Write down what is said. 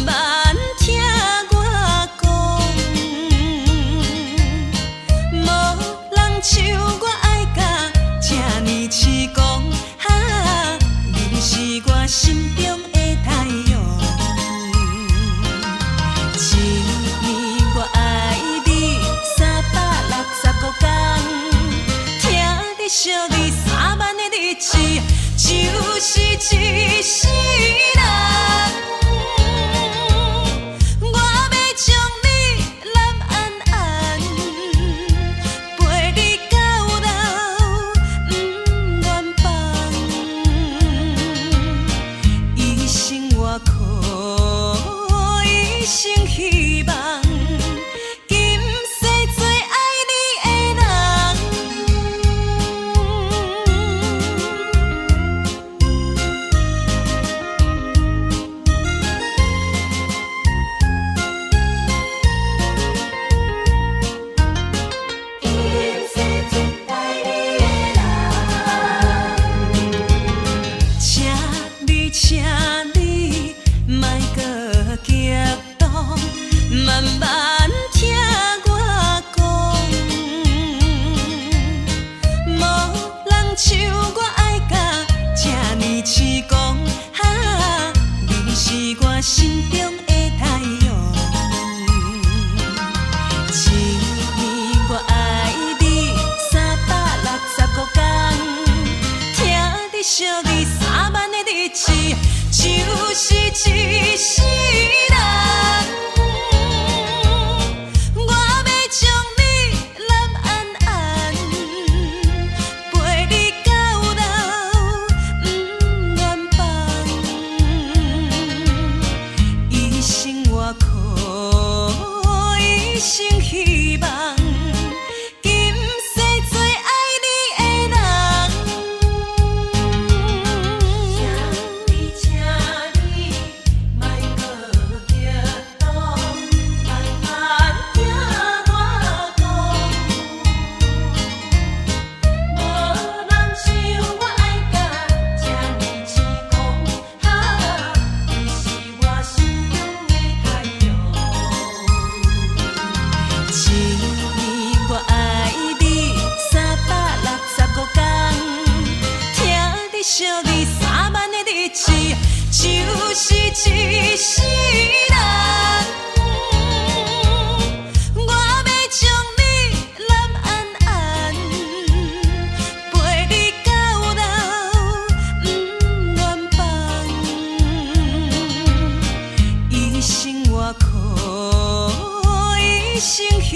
慢听我讲，无人像我爱甲这呢痴狂，哈，你是我心中的太阳。一年我爱你365天，听你惜你3万的日子，就是一世人。我要将你揽安安，陪你到老，不愿放。一生我靠一生希望。今世最爱你的请你莫搁激动，慢慢听我讲。无人像我爱甲这呢痴狂，哈，你是我心中的太阳。一年我爱你365天，听你惜你3万的日子，就是一世人。我要将你揽安安，陪你到老，不愿放。一生我靠一生希望。今世最爱你的人。请你莫搁激动，慢慢听我讲。无人像我爱甲这呢痴狂，哈，你是我心中的太阳。一年我爱你365天，听你惜你3万的日子，就是一世人。我要将你揽安安，陪你到老，不愿放。一生我靠一生希